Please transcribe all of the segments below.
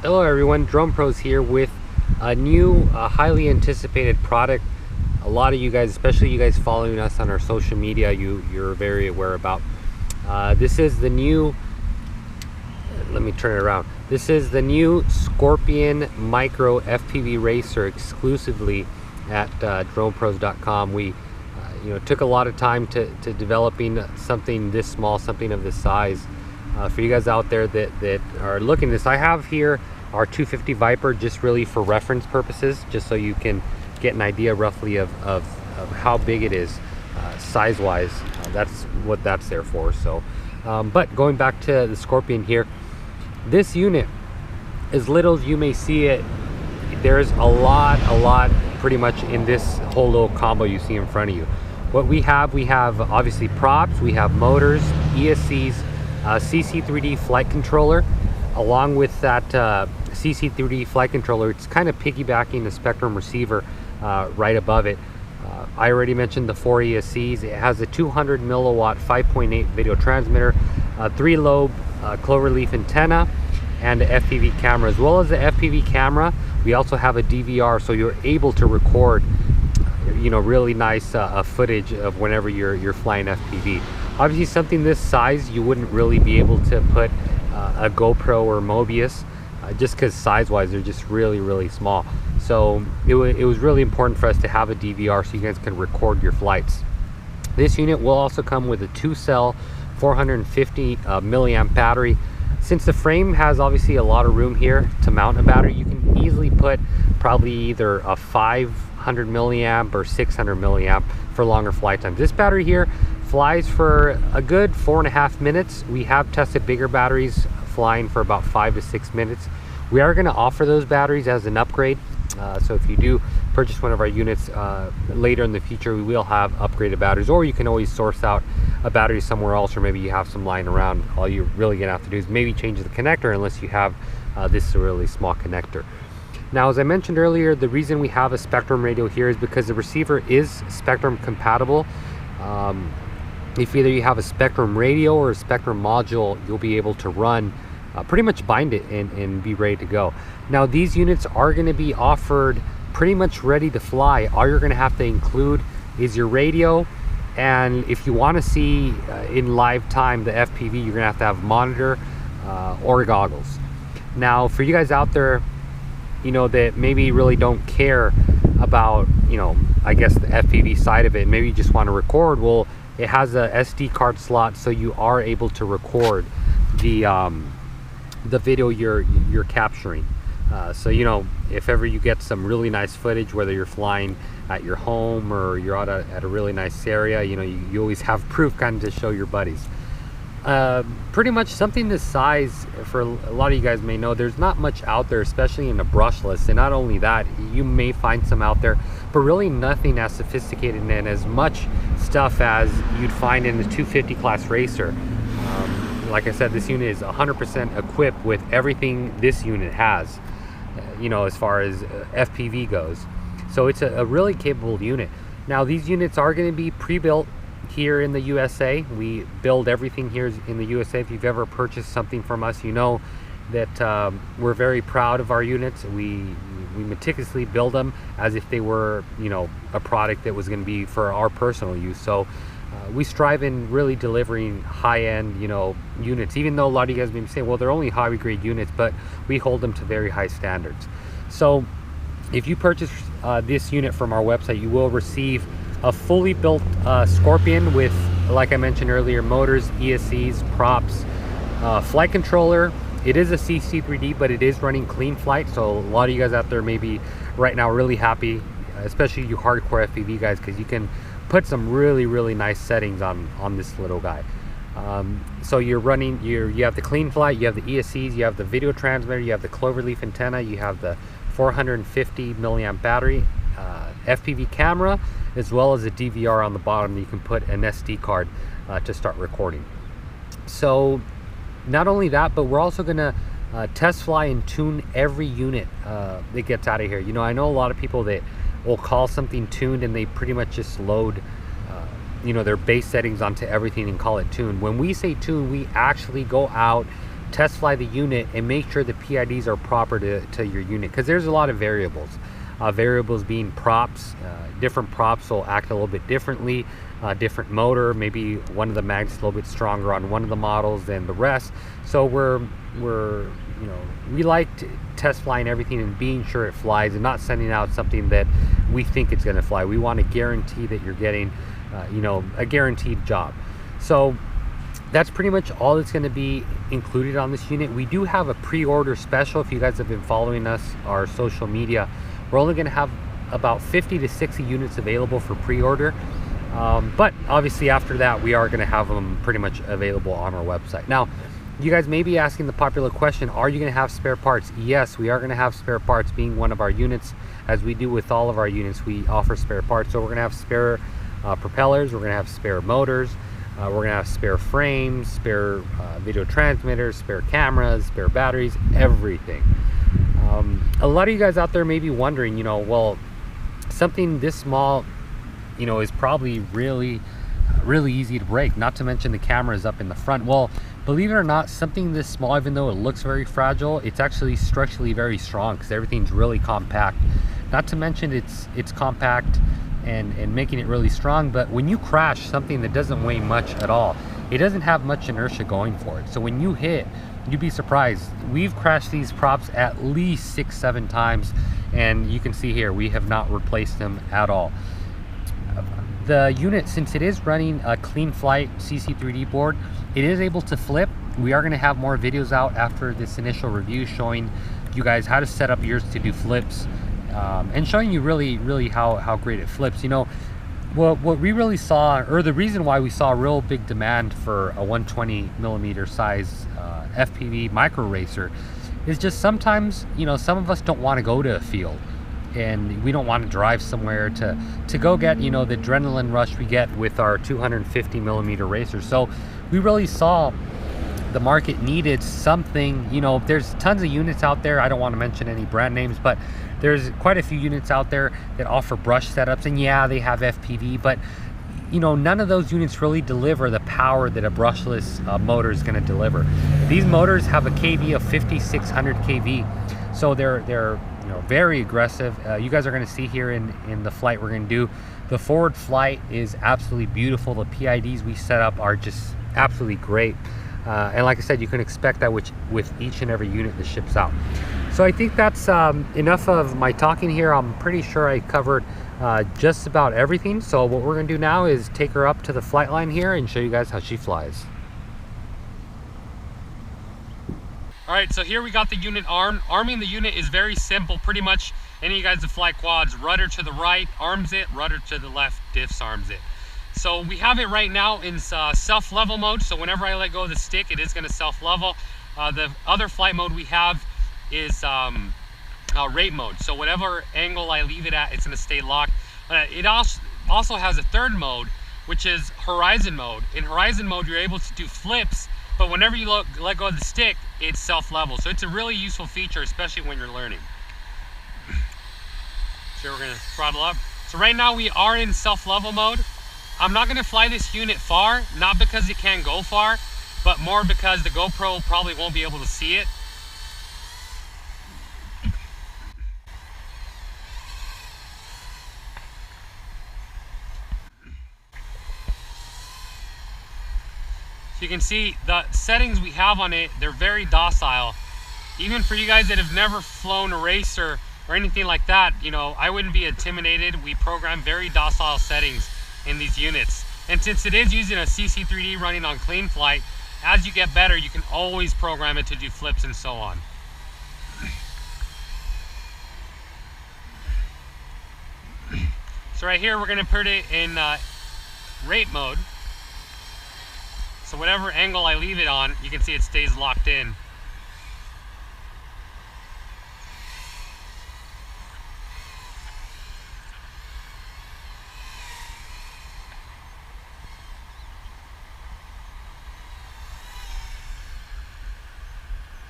Hello everyone, Droneproz here with a new highly anticipated product. A lot of you guys, especially you guys following us on our social media, you're very aware about. This is the new, let me turn it around. This is the new Scorpion Micro FPV Racer exclusively at Droneproz.com. We took a lot of time to developing something this small, something of this size. For you guys out there that are looking at this, I have here our 250 Viper just really for reference purposes, just so you can get an idea roughly of how big it is size wise. That's what that's there for. So but going back to the Scorpion here, this unit, as little as you may see it, there's a lot pretty much in this whole little combo you see in front of you. What we have obviously props, we have motors, ESCs, CC3D flight controller. Along with that CC3D flight controller, it's kind of piggybacking the Spectrum receiver right above it. I already mentioned the 4 ESCs. It has a 200 milliwatt 5.8 video transmitter, 3-lobe cloverleaf antenna, and the FPV camera. As well as the FPV camera, we also have a DVR, so you're able to record really nice footage of whenever you're flying FPV. Obviously something this size you wouldn't really be able to put a GoPro or Mobius, just because size wise they're just really small. So it was really important for us to have a DVR so you guys can record your flights. This unit will also come with a 2-cell 450 milliamp battery. Since the frame has obviously a lot of room here to mount a battery, you can easily put probably either a 500 milliamp or 600 milliamp for longer flight times. This battery here flies for a good 4.5 minutes. We have tested bigger batteries flying for about 5 to 6 minutes. We are going to offer those batteries as an upgrade. So if you do purchase one of our units later in the future, we will have upgraded batteries, or you can always source out a battery somewhere else, or maybe you have some lying around. All you're really going to have to do is maybe change the connector, unless you have this really small connector. Now, as I mentioned earlier, the reason we have a Spectrum radio here is because the receiver is Spectrum compatible. If either you have a Spectrum radio or a Spectrum module, you'll be able to run, pretty much bind it and be ready to go. Now, these units are going to be offered pretty much ready to fly. All you're going to have to include is your radio, and if you want to see in live time the FPV, you're going to have a monitor or goggles. Now, for you guys out there, that maybe really don't care about, I guess the FPV side of it, maybe you just want to record, well, it has a SD card slot, so you are able to record the video you're capturing. So if ever you get some really nice footage, whether you're flying at your home or you're out at a really nice area, you always have proof kind of to show your buddies. Pretty much something this size, for a lot of you guys may know, there's not much out there, especially in the brushless. And not only that, you may find some out there, but really nothing as sophisticated and as much stuff as you'd find in the 250 class racer. Like I said, this unit is 100% equipped with everything this unit has, as far as FPV goes. So it's a really capable unit. Now, these units are going to be pre-built here in the USA. We build everything here in the USA. If you've ever purchased something from us, you know that we're very proud of our units. We meticulously build them as if they were, a product that was going to be for our personal use. So we strive in really delivering high-end, units, even though a lot of you guys may be saying, well, they're only high-grade units, but we hold them to very high standards. So if you purchase this unit from our website, you will receive a fully built Scorpion with, like I mentioned earlier, motors, ESCs, props, flight controller. It is a CC3D, but it is running clean flight. So a lot of you guys out there may be right now really happy, especially you hardcore FPV guys, because you can put some really nice settings on this little guy. So you're running, you have the clean flight, you have the ESCs, you have the video transmitter, you have the cloverleaf antenna, you have the 450 milliamp battery, FPV camera, as well as a DVR on the bottom. You can put an SD card to start recording. So not only that, but we're also going to test fly and tune every unit that gets out of here. I know a lot of people that will call something tuned and they pretty much just load their base settings onto everything and call it tuned. When we say tuned, we actually go out test fly the unit and make sure the PIDs are proper to your unit, because there's a lot of variables. Variables being props. Different props will act a little bit differently. Different motor, maybe one of the magnets a little bit stronger on one of the models than the rest. So we like test flying everything and being sure it flies, and not sending out something that we think it's going to fly. We want to guarantee that you're getting a guaranteed job. So that's pretty much all that's going to be included on this unit. We do have a pre-order special. If you guys have been following us, our social media, we're only going to have about 50 to 60 units available for pre-order. But obviously after that, we are going to have them pretty much available on our website. Now, you guys may be asking the popular question, are you going to have spare parts? Yes, we are going to have spare parts. Being one of our units, as we do with all of our units, we offer spare parts. So we're going to have spare propellers, we're going to have spare motors, we're going to have spare frames, spare video transmitters, spare cameras, spare batteries, everything. A lot of you guys out there may be wondering, well, something this small, is probably really easy to break, not to mention the camera is up in the front. Well, believe it or not, something this small, even though it looks very fragile, it's actually structurally very strong, because everything's really compact. Not to mention it's compact and making it really strong. But when you crash something that doesn't weigh much at all, it doesn't have much inertia going for it. So when you hit, you'd be surprised. We've crashed these props at least 6-7 times, and you can see here we have not replaced them at all. The unit, since it is running a clean flight CC3D board, it is able to flip. We are going to have more videos out after this initial review showing you guys how to set up yours to do flips, and showing you really how great it flips. What we really saw, or the reason why we saw a real big demand for a 120mm size FPV micro racer is just sometimes, some of us don't want to go to a field, and we don't want to drive somewhere to go get, the adrenaline rush we get with our 250mm racers. So we really saw the market needed something. There's tons of units out there. I don't want to mention any brand names, but there's quite a few units out there that offer brush setups, and yeah, they have FPV, but none of those units really deliver the power that a brushless motor is going to deliver. These motors have a KV of 5600 kV, so they're very aggressive. You guys are going to see here in the flight we're going to do. The forward flight is absolutely beautiful. The PIDs we set up are just absolutely great. And like I said, you can expect that with each and every unit that ships out. So I think that's enough of my talking here. I'm pretty sure I covered just about everything. So what we're going to do now is take her up to the flight line here and show you guys how she flies. All right, so here we got the unit armed. Arming the unit is very simple. Pretty much any of you guys that fly quads, rudder to the right arms it, rudder to the left disarms it. So we have it right now in self-level mode. So whenever I let go of the stick, it is going to self-level. The other flight mode we have is rate mode. So whatever angle I leave it at, it's going to stay locked. It also has a third mode, which is horizon mode. In horizon mode, you're able to do flips, but whenever you let go of the stick, it's self-level. So it's a really useful feature, especially when you're learning. So we're going to throttle up. So right now we are in self-level mode. I'm not going to fly this unit far, not because it can't go far, but more because the GoPro probably won't be able to see it. So you can see the settings we have on it, they're very docile. Even for you guys that have never flown a racer or anything like that, I wouldn't be intimidated. We program very docile settings in these units. And since it is using a CC3D running on clean flight, as you get better, you can always program it to do flips and so on. So right here, we're gonna put it in rate mode. So whatever angle I leave it on, you can see it stays locked in.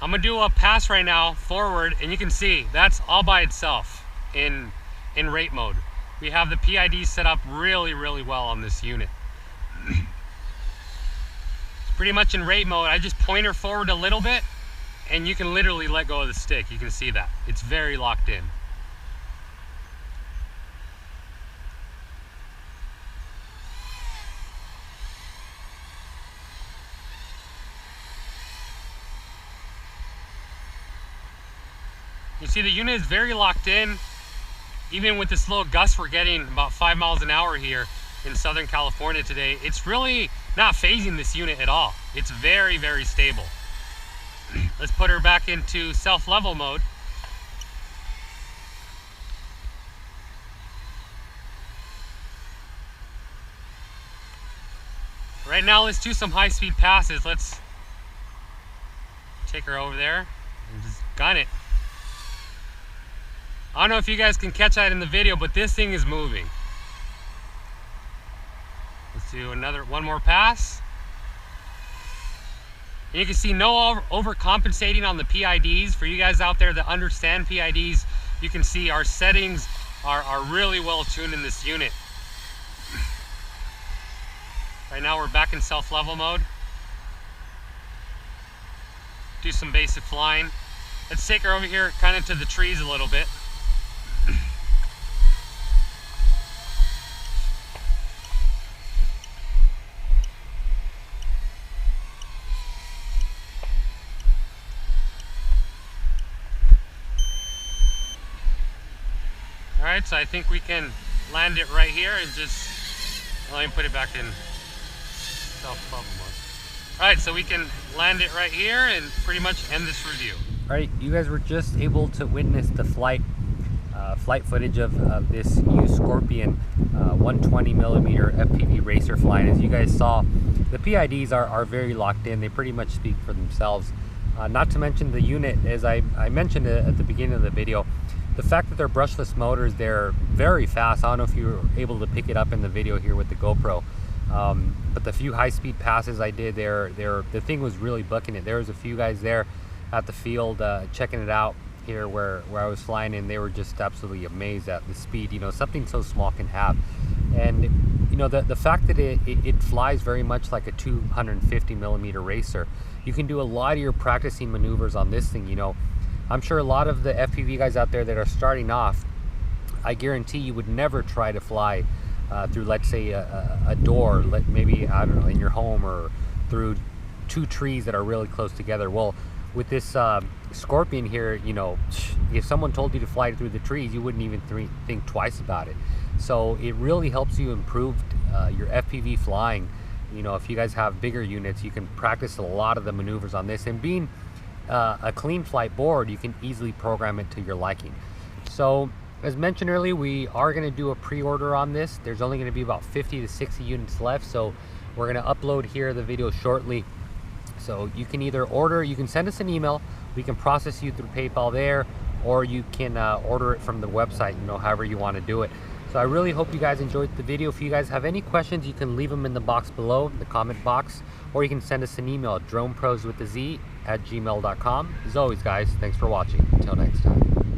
I'm gonna do a pass right now forward, and you can see that's all by itself in rate mode. We have the PID set up really well on this unit. It's pretty much in rate mode. I just point her forward a little bit, and you can literally let go of the stick. You can see that. It's very locked in. You see the unit is very locked in. Even with this little gust we're getting, about 5 miles an hour here in Southern California today, it's really not phasing this unit at all. It's very, very stable. Let's put her back into self-level mode. Right now, let's do some high-speed passes. Let's take her over there and just gun it. I don't know if you guys can catch that in the video, but this thing is moving. Let's do one more pass. And you can see no overcompensating on the PIDs. For you guys out there that understand PIDs, you can see our settings are really well tuned in this unit. Right now we're back in self-level mode. Do some basic flying. Let's take her over here kind of to the trees a little bit. Alright, so I think we can land it right here and just, let me put it back in self-level mode. Alright, so we can land it right here and pretty much end this review. Alright, you guys were just able to witness the flight footage of this new Scorpion 120mm FPV racer flying. As you guys saw, the PIDs are very locked in. They pretty much speak for themselves. Not to mention the unit, as I mentioned at the beginning of the video, the fact that they're brushless motors, they're very fast. I don't know if you were able to pick it up in the video here with the GoPro, but the few high-speed passes I did there, the thing was really booking it. There was a few guys there at the field checking it out here where I was flying, and they were just absolutely amazed at the speed, you know, something so small can have. And you know, the fact that it flies very much like a 250mm racer. You can do a lot of your practicing maneuvers on this thing, you know. I'm sure a lot of the FPV guys out there that are starting off, I guarantee you would never try to fly through, let's say, a door, maybe, I don't know, in your home, or through two trees that are really close together. Well, with this Scorpion here, you know, if someone told you to fly through the trees, you wouldn't even think twice about it. So it really helps you improve your FPV flying. You know, if you guys have bigger units, you can practice a lot of the maneuvers on this, and being a clean flight board, you can easily program it to your liking. So as mentioned earlier, we are going to do a pre-order on this. There's only going to be about 50 to 60 units left, so we're going to upload here the video shortly. So you can either order, you can send us an email, we can process you through PayPal there, or you can order it from the website, you know, however you want to do it. So I really hope you guys enjoyed the video. If you guys have any questions, you can leave them in the box below, the comment box, or you can send us an email at droneproz@gmail.com. As always, guys, thanks for watching. Until next time.